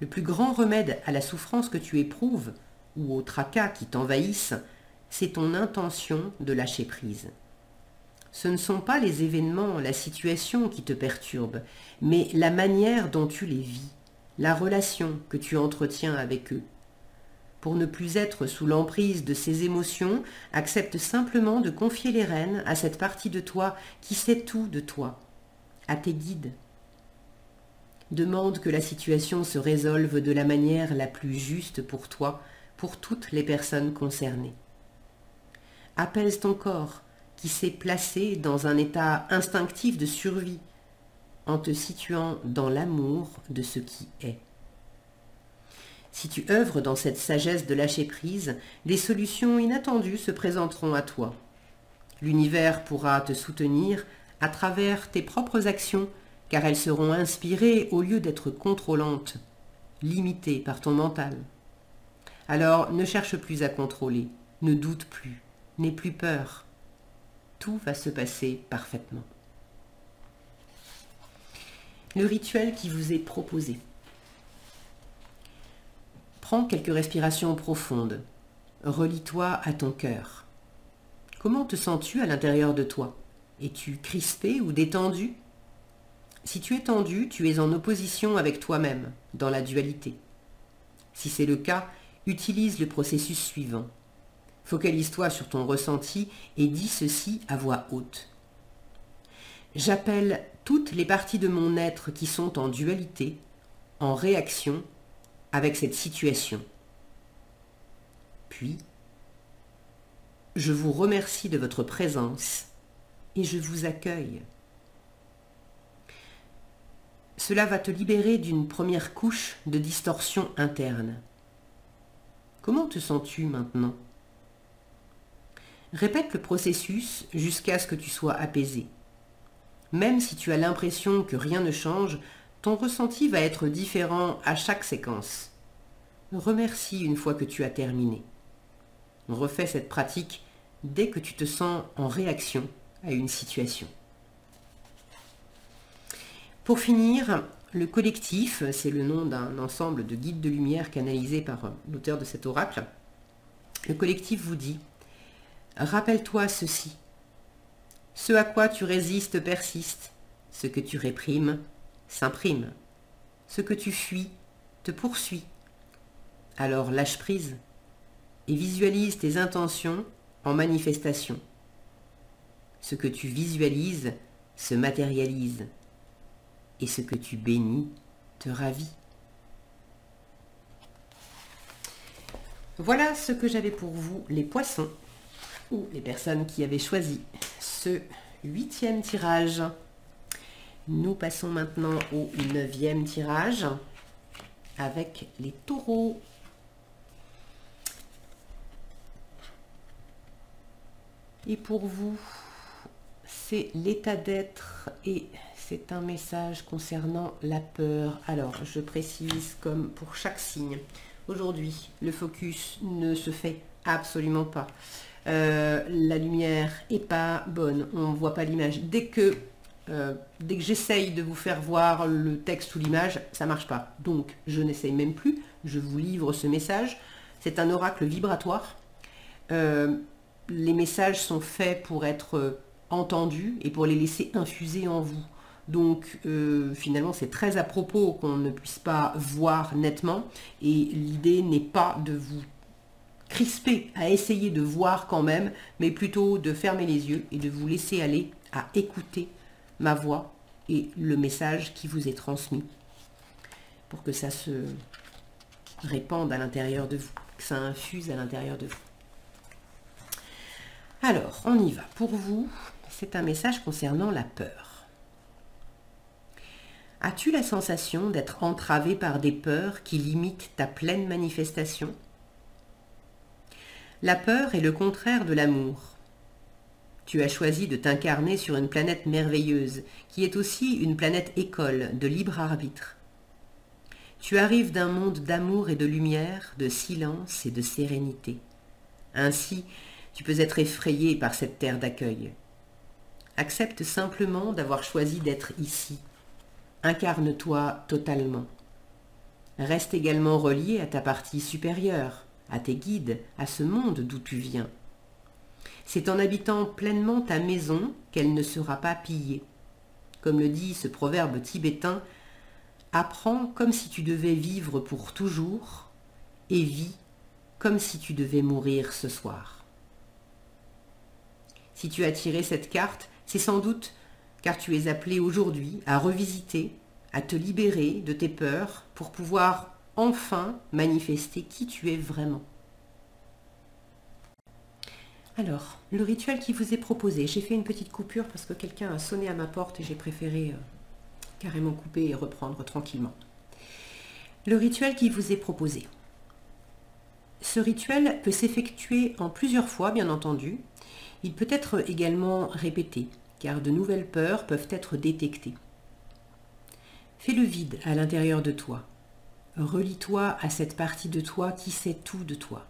Le plus grand remède à la souffrance que tu éprouves ou au tracas qui t'envahissent, c'est ton intention de lâcher prise. Ce ne sont pas les événements, la situation qui te perturbent, mais la manière dont tu les vis, la relation que tu entretiens avec eux. Pour ne plus être sous l'emprise de ces émotions, accepte simplement de confier les rênes à cette partie de toi qui sait tout de toi, à tes guides. Demande que la situation se résolve de la manière la plus juste pour toi, pour toutes les personnes concernées. Apaise ton corps, qui s'est placé dans un état instinctif de survie, en te situant dans l'amour de ce qui est. Si tu œuvres dans cette sagesse de lâcher prise, des solutions inattendues se présenteront à toi. L'univers pourra te soutenir à travers tes propres actions, car elles seront inspirées au lieu d'être contrôlantes, limitées par ton mental. Alors ne cherche plus à contrôler, ne doute plus, n'aie plus peur. Tout va se passer parfaitement. Le rituel qui vous est proposé. Prends quelques respirations profondes. Relie-toi à ton cœur. Comment te sens-tu à l'intérieur de toi? Es-tu crispé ou détendu? Si tu es tendu, tu es en opposition avec toi-même, dans la dualité. Si c'est le cas, utilise le processus suivant. Focalise-toi sur ton ressenti et dis ceci à voix haute. J'appelle toutes les parties de mon être qui sont en dualité, en réaction avec cette situation. Puis, je vous remercie de votre présence et je vous accueille. Cela va te libérer d'une première couche de distorsion interne. Comment te sens-tu maintenant? Répète le processus jusqu'à ce que tu sois apaisé. Même si tu as l'impression que rien ne change, ton ressenti va être différent à chaque séquence. Remercie une fois que tu as terminé. Refais cette pratique dès que tu te sens en réaction à une situation. Pour finir, le collectif, c'est le nom d'un ensemble de guides de lumière canalisés par l'auteur de cet oracle. Le collectif vous dit « Rappelle-toi ceci. Ce à quoi tu résistes persiste. Ce que tu réprimes s'imprime. Ce que tu fuis te poursuit. Alors lâche prise et visualise tes intentions en manifestation. Ce que tu visualises se matérialise. Et ce que tu bénis te ravit. » Voilà ce que j'avais pour vous, les poissons, ou les personnes qui avaient choisi ce 8e tirage. Nous passons maintenant au 9e tirage avec les taureaux. Et pour vous, c'est l'état d'être et c'est un message concernant la peur. Alors, je précise comme pour chaque signe. Aujourd'hui, le focus ne se fait absolument pas. La lumière est pas bonne, on ne voit pas l'image. Dès que j'essaye de vous faire voir le texte ou l'image, ça ne marche pas. Donc, je n'essaye même plus, je vous livre ce message. C'est un oracle vibratoire. Les messages sont faits pour être entendus et pour les laisser infuser en vous. Donc finalement c'est très à propos qu'on ne puisse pas voir nettement et l'idée n'est pas de vous crisper à essayer de voir quand même, mais plutôt de fermer les yeux et de vous laisser aller à écouter ma voix et le message qui vous est transmis pour que ça se répande à l'intérieur de vous, que ça infuse à l'intérieur de vous. Alors, on y va. Pour vous, c'est un message concernant la peur. As-tu la sensation d'être entravé par des peurs qui limitent ta pleine manifestation? La peur est le contraire de l'amour. Tu as choisi de t'incarner sur une planète merveilleuse, qui est aussi une planète école de libre arbitre. Tu arrives d'un monde d'amour et de lumière, de silence et de sérénité. Ainsi, tu peux être effrayé par cette terre d'accueil. Accepte simplement d'avoir choisi d'être ici. Incarne-toi totalement. Reste également relié à ta partie supérieure, à tes guides, à ce monde d'où tu viens. C'est en habitant pleinement ta maison qu'elle ne sera pas pillée. Comme le dit ce proverbe tibétain, apprends comme si tu devais vivre pour toujours et vis comme si tu devais mourir ce soir. Si tu as tiré cette carte, c'est sans doute car tu es appelé aujourd'hui à revisiter, à te libérer de tes peurs pour pouvoir enfin manifester qui tu es vraiment. Alors, le rituel qui vous est proposé, j'ai fait une petite coupure parce que quelqu'un a sonné à ma porte et j'ai préféré carrément couper et reprendre tranquillement. Le rituel qui vous est proposé. Ce rituel peut s'effectuer en plusieurs fois, bien entendu. Il peut être également répété, car de nouvelles peurs peuvent être détectées. Fais le vide à l'intérieur de toi. Relie-toi à cette partie de toi qui sait tout de toi.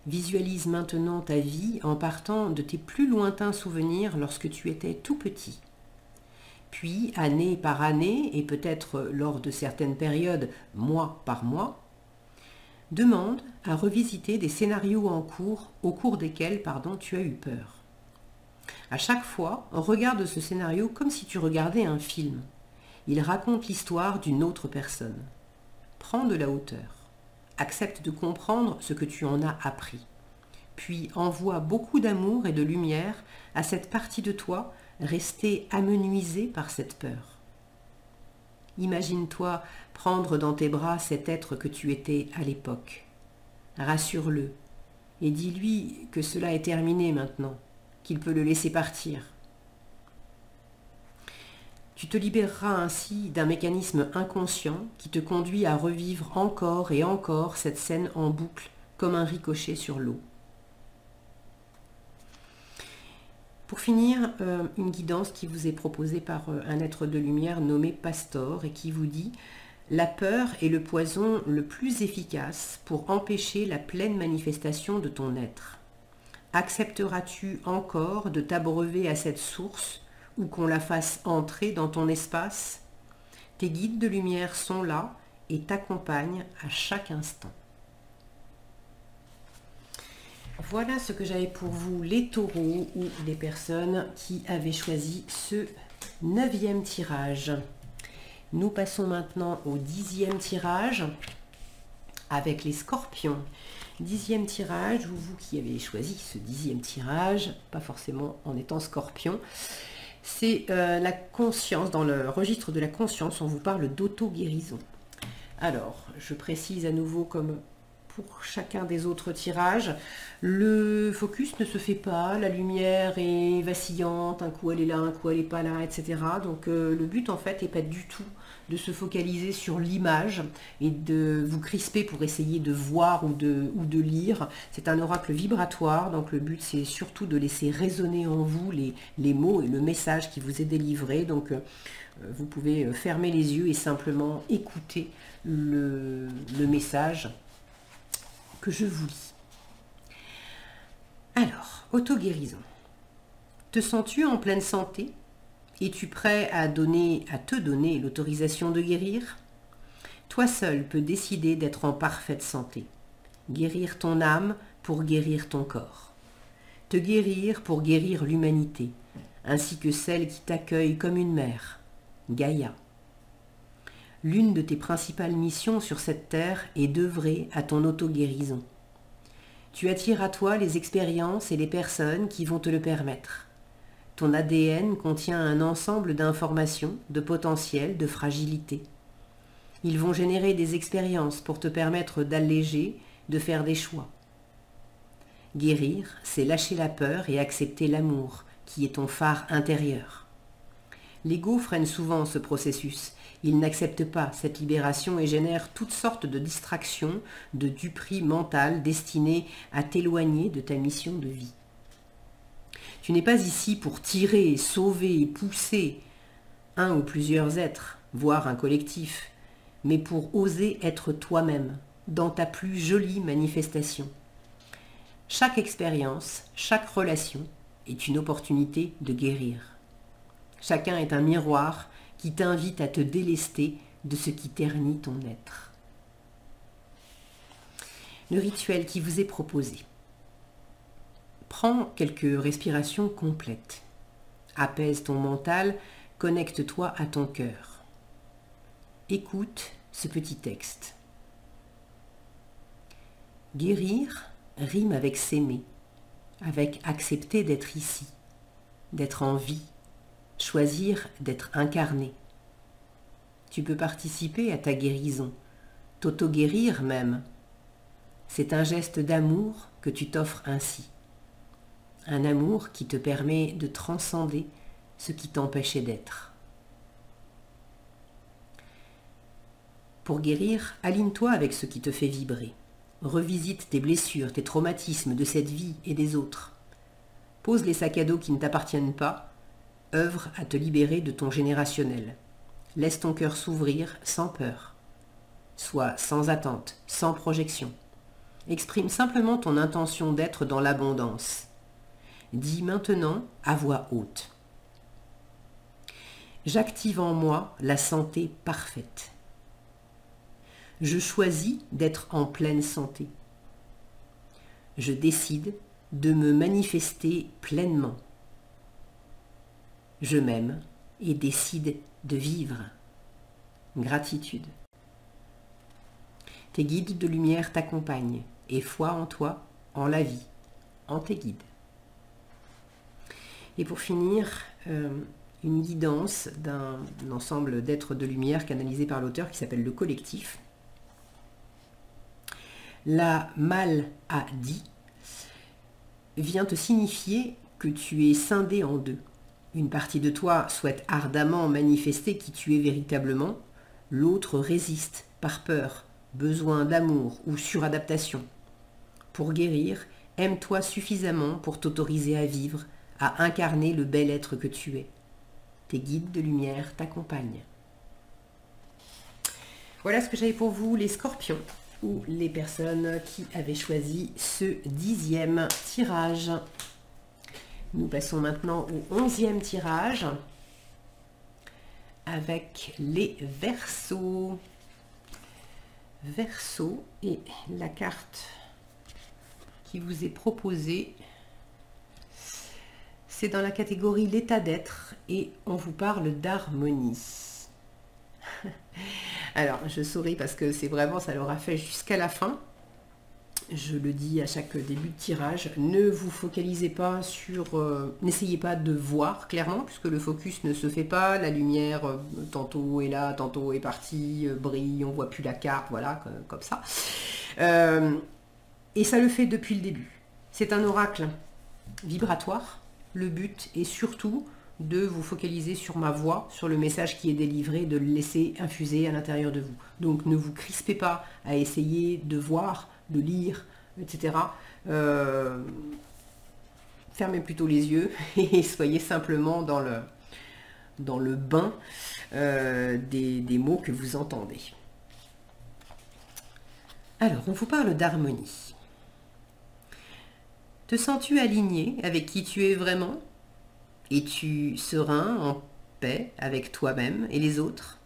Visualise maintenant ta vie en partant de tes plus lointains souvenirs lorsque tu étais tout petit. Puis, année par année, et peut-être lors de certaines périodes, mois par mois, demande à revisiter des scénarios au cours desquels tu as eu peur. À chaque fois, regarde ce scénario comme si tu regardais un film. Il raconte l'histoire d'une autre personne. Prends de la hauteur. Accepte de comprendre ce que tu en as appris. Puis envoie beaucoup d'amour et de lumière à cette partie de toi restée amenuisée par cette peur. Imagine-toi prendre dans tes bras cet être que tu étais à l'époque. Rassure-le et dis-lui que cela est terminé maintenant, qu'il peut le laisser partir. Tu te libéreras ainsi d'un mécanisme inconscient qui te conduit à revivre encore et encore cette scène en boucle comme un ricochet sur l'eau. Pour finir, une guidance qui vous est proposée par un être de lumière nommé Pastor et qui vous dit « La peur est le poison le plus efficace pour empêcher la pleine manifestation de ton être. Accepteras-tu encore de t'abreuver à cette source ou qu'on la fasse entrer dans ton espace? Tes guides de lumière sont là et t'accompagnent à chaque instant. » Voilà ce que j'avais pour vous, les taureaux ou les personnes qui avaient choisi ce 9e tirage. Nous passons maintenant au 10e tirage avec les scorpions. 10e tirage, vous qui avez choisi ce 10e tirage, pas forcément en étant scorpion, c'est la conscience, dans le registre de la conscience, on vous parle d'auto-guérison. Alors, je précise à nouveau comme pour chacun des autres tirages, le focus ne se fait pas, la lumière est vacillante, un coup elle est là, un coup elle n'est pas là, etc. Donc le but en fait n'est pas du tout de se focaliser sur l'image et de vous crisper pour essayer de voir ou de lire. C'est un oracle vibratoire, donc le but c'est surtout de laisser résonner en vous les mots et le message qui vous est délivré. Donc vous pouvez fermer les yeux et simplement écouter le message que je vous lis. Alors, auto-guérison. Te sens-tu en pleine santé? Es-tu prêt à te donner l'autorisation de guérir? Toi seul peux décider d'être en parfaite santé. Guérir ton âme pour guérir ton corps. Te guérir pour guérir l'humanité, ainsi que celle qui t'accueille comme une mère, Gaïa. L'une de tes principales missions sur cette terre est d'œuvrer à ton auto-guérison. Tu attires à toi les expériences et les personnes qui vont te le permettre. Ton ADN contient un ensemble d'informations, de potentiel, de fragilité. Ils vont générer des expériences pour te permettre d'alléger, de faire des choix. Guérir, c'est lâcher la peur et accepter l'amour, qui est ton phare intérieur. L'ego freine souvent ce processus. Il n'accepte pas cette libération et génère toutes sortes de distractions, de duperies mentales destinées à t'éloigner de ta mission de vie. Tu n'es pas ici pour tirer, sauver et pousser un ou plusieurs êtres, voire un collectif, mais pour oser être toi-même, dans ta plus jolie manifestation. Chaque expérience, chaque relation est une opportunité de guérir. Chacun est un miroir qui t'invite à te délester de ce qui ternit ton être. Le rituel qui vous est proposé. Prends quelques respirations complètes. Apaise ton mental, connecte-toi à ton cœur. Écoute ce petit texte. Guérir rime avec s'aimer, avec accepter d'être ici, d'être en vie. Choisir d'être incarné. Tu peux participer à ta guérison, t'auto-guérir même. C'est un geste d'amour que tu t'offres ainsi. Un amour qui te permet de transcender ce qui t'empêchait d'être. Pour guérir, aligne-toi avec ce qui te fait vibrer. Revisite tes blessures, tes traumatismes de cette vie et des autres. Pose les sacs à dos qui ne t'appartiennent pas. Œuvre à te libérer de ton générationnel. Laisse ton cœur s'ouvrir sans peur. Sois sans attente, sans projection. Exprime simplement ton intention d'être dans l'abondance. Dis maintenant à voix haute. J'active en moi la santé parfaite. Je choisis d'être en pleine santé. Je décide de me manifester pleinement. Je m'aime et décide de vivre. Gratitude. Tes guides de lumière t'accompagnent et foi en toi, en la vie, en tes guides. Et pour finir, une guidance d'un ensemble d'êtres de lumière canalisé par l'auteur qui s'appelle le collectif. La Mal-A-Di vient te signifier que tu es scindé en deux. Une partie de toi souhaite ardemment manifester qui tu es véritablement, l'autre résiste par peur, besoin d'amour ou suradaptation. Pour guérir, aime-toi suffisamment pour t'autoriser à vivre, à incarner le bel être que tu es. Tes guides de lumière t'accompagnent. Voilà ce que j'avais pour vous, les scorpions, ou les personnes qui avaient choisi ce 10e tirage. Nous passons maintenant au 11e tirage avec les Verseaux. Verseaux, et la carte qui vous est proposée, c'est dans la catégorie l'état d'être et on vous parle d'harmonie. Alors, je souris parce que c'est vraiment, ça l'aura fait jusqu'à la fin. Je le dis à chaque début de tirage, ne vous focalisez pas sur... n'essayez pas de voir clairement, puisque le focus ne se fait pas. La lumière, tantôt est là, tantôt est partie, brille, on voit plus la carte, voilà, comme ça. Et ça le fait depuis le début. C'est un oracle vibratoire. Le but est surtout de vous focaliser sur ma voix, sur le message qui est délivré, de le laisser infuser à l'intérieur de vous. Donc ne vous crispez pas à essayer de voir, de lire, etc. Fermez plutôt les yeux et soyez simplement dans le bain des mots que vous entendez. Alors, on vous parle d'harmonie. Te sens-tu aligné avec qui tu es vraiment? Es-tu serein, en paix avec toi-même et les autres?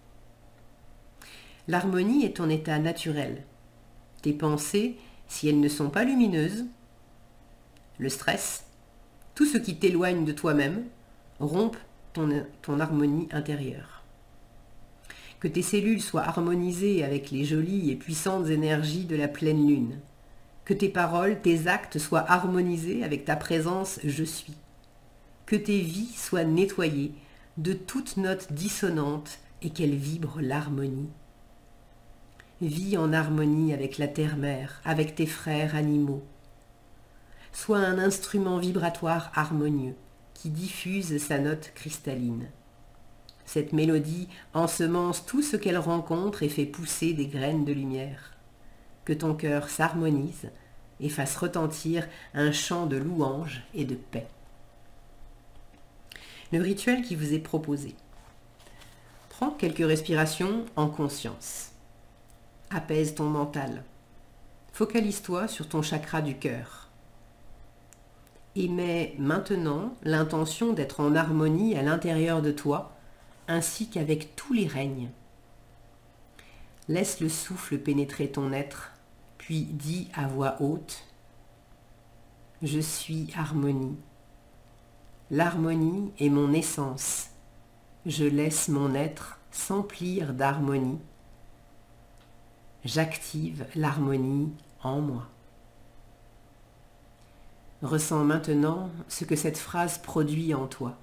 L'harmonie est ton état naturel. Tes pensées, si elles ne sont pas lumineuses, le stress, tout ce qui t'éloigne de toi-même, rompent ton harmonie intérieure. Que tes cellules soient harmonisées avec les jolies et puissantes énergies de la pleine lune. Que tes paroles, tes actes soient harmonisés avec ta présence « je suis ». Que tes vies soient nettoyées de toute note dissonante et qu'elles vibrent l'harmonie. Vis en harmonie avec la terre-mère, avec tes frères animaux. Sois un instrument vibratoire harmonieux qui diffuse sa note cristalline. Cette mélodie ensemence tout ce qu'elle rencontre et fait pousser des graines de lumière. Que ton cœur s'harmonise et fasse retentir un chant de louange et de paix. Le rituel qui vous est proposé. Prends quelques respirations en conscience. Apaise ton mental. Focalise-toi sur ton chakra du cœur. Émets maintenant l'intention d'être en harmonie à l'intérieur de toi, ainsi qu'avec tous les règnes. Laisse le souffle pénétrer ton être, puis dis à voix haute « Je suis harmonie. L'harmonie est mon essence. Je laisse mon être s'emplir d'harmonie. J'active l'harmonie en moi. » Ressens maintenant ce que cette phrase produit en toi.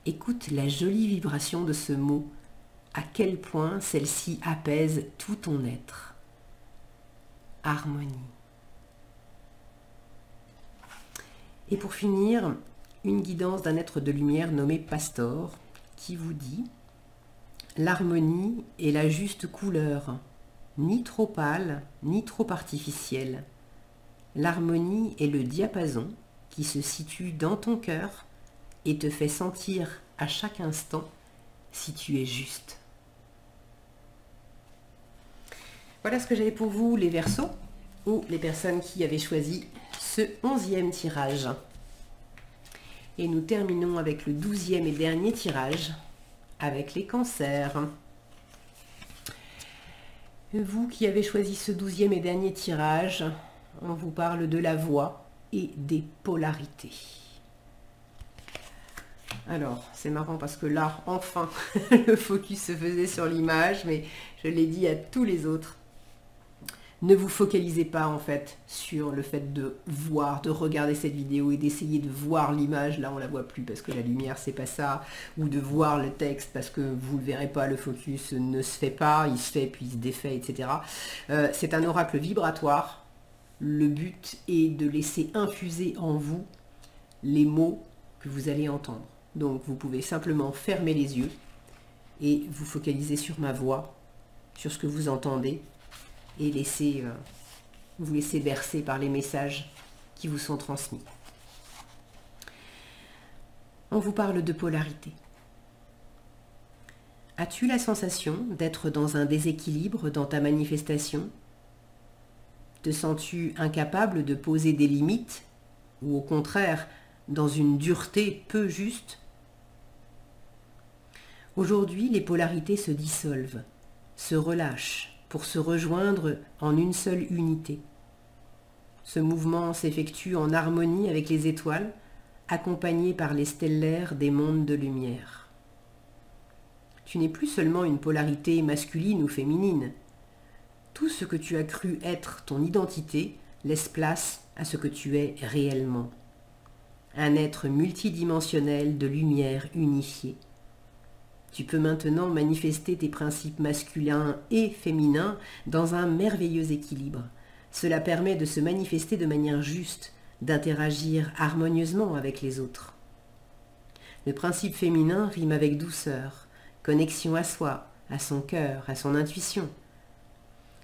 Écoute la jolie vibration de ce mot, à quel point celle-ci apaise tout ton être. Harmonie. Et pour finir, une guidance d'un être de lumière nommé Pastor qui vous dit « L'harmonie est la juste couleur, ni trop pâle, ni trop artificielle. L'harmonie est le diapason qui se situe dans ton cœur et te fait sentir à chaque instant si tu es juste. Voilà ce que j'avais pour vous, les Verseaux, ou les personnes qui avaient choisi ce 11e tirage. Et nous terminons avec le 12e et dernier tirage, avec les Cancers. Vous qui avez choisi ce 12e et dernier tirage, on vous parle de la voix et des polarités. Alors, c'est marrant parce que là, enfin, le focus se faisait sur l'image, mais je l'ai dit à tous les autres. Ne vous focalisez pas en fait sur le fait de voir, de regarder cette vidéo et d'essayer de voir l'image. Là, on la voit plus parce que la lumière, c'est pas ça. Ou de voir le texte parce que vous ne le verrez pas, le focus ne se fait pas, il se fait puis il se défait, etc. C'est un oracle vibratoire. Le but est de laisser infuser en vous les mots que vous allez entendre. Donc, vous pouvez simplement fermer les yeux et vous focaliser sur ma voix, sur ce que vous entendez, et vous laisser bercer par les messages qui vous sont transmis. On vous parle de polarité. As-tu la sensation d'être dans un déséquilibre dans ta manifestation? Te sens-tu incapable de poser des limites ou au contraire dans une dureté peu juste? Aujourd'hui, les polarités se dissolvent, se relâchent, pour se rejoindre en une seule unité. Ce mouvement s'effectue en harmonie avec les étoiles, accompagné par les stellaires des mondes de lumière. Tu n'es plus seulement une polarité masculine ou féminine. Tout ce que tu as cru être ton identité laisse place à ce que tu es réellement. Un être multidimensionnel de lumière unifiée. Tu peux maintenant manifester tes principes masculins et féminins dans un merveilleux équilibre. Cela permet de se manifester de manière juste, d'interagir harmonieusement avec les autres. Le principe féminin rime avec douceur, connexion à soi, à son cœur, à son intuition.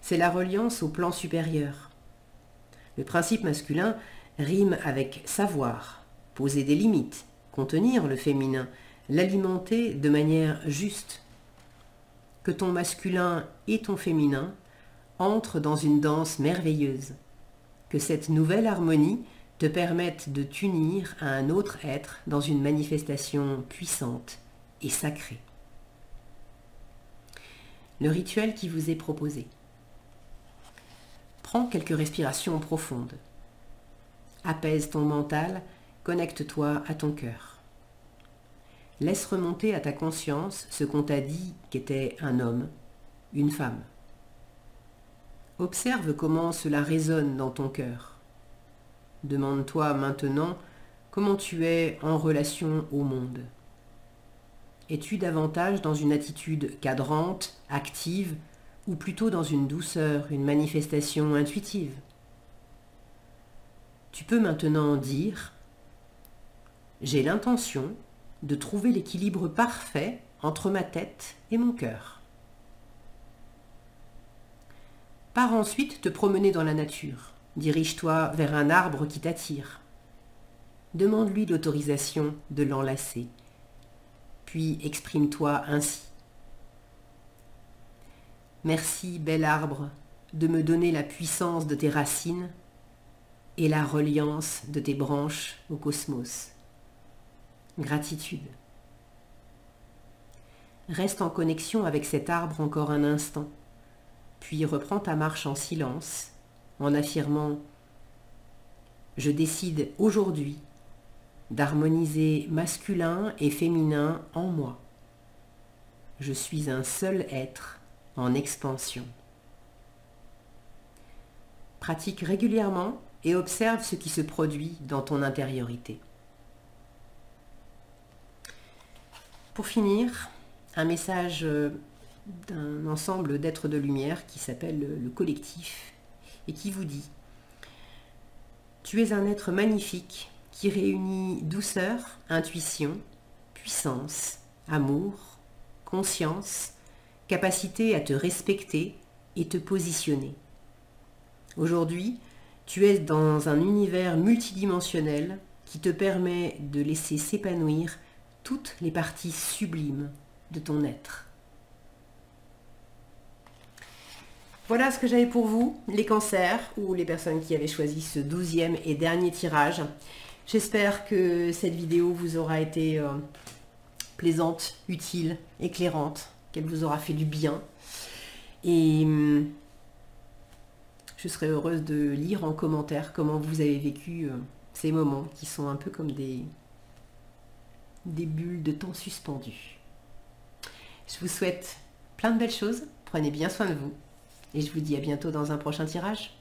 C'est la reliance au plan supérieur. Le principe masculin rime avec savoir, poser des limites, contenir le féminin, l'alimenter de manière juste. Que ton masculin et ton féminin entrent dans une danse merveilleuse. Que cette nouvelle harmonie te permette de t'unir à un autre être dans une manifestation puissante et sacrée. Le rituel qui vous est proposé. Prends quelques respirations profondes. Apaise ton mental, connecte-toi à ton cœur. Laisse remonter à ta conscience ce qu'on t'a dit qu'était un homme, une femme. Observe comment cela résonne dans ton cœur. Demande-toi maintenant comment tu es en relation au monde. Es-tu davantage dans une attitude cadrante, active, ou plutôt dans une douceur, une manifestation intuitive? Tu peux maintenant dire « J'ai l'intention de trouver l'équilibre parfait entre ma tête et mon cœur. » Pars ensuite te promener dans la nature. Dirige-toi vers un arbre qui t'attire. Demande-lui l'autorisation de l'enlacer. Puis exprime-toi ainsi. Merci, bel arbre, de me donner la puissance de tes racines et la reliance de tes branches au cosmos. Gratitude. Reste en connexion avec cet arbre encore un instant, puis reprends ta marche en silence, en affirmant « Je décide aujourd'hui d'harmoniser masculin et féminin en moi. Je suis un seul être en expansion. » Pratique régulièrement et observe ce qui se produit dans ton intériorité. Pour finir, un message d'un ensemble d'êtres de lumière qui s'appelle le collectif et qui vous dit « Tu es un être magnifique qui réunit douceur, intuition, puissance, amour, conscience, capacité à te respecter et te positionner. Aujourd'hui, tu es dans un univers multidimensionnel qui te permet de laisser s'épanouir toutes les parties sublimes de ton être. Voilà ce que j'avais pour vous, les cancers ou les personnes qui avaient choisi ce 12e et dernier tirage. J'espère que cette vidéo vous aura été plaisante, utile, éclairante, qu'elle vous aura fait du bien. Et je serais heureuse de lire en commentaire comment vous avez vécu ces moments qui sont un peu comme des bulles de temps suspendues. Je vous souhaite plein de belles choses, prenez bien soin de vous et je vous dis à bientôt dans un prochain tirage.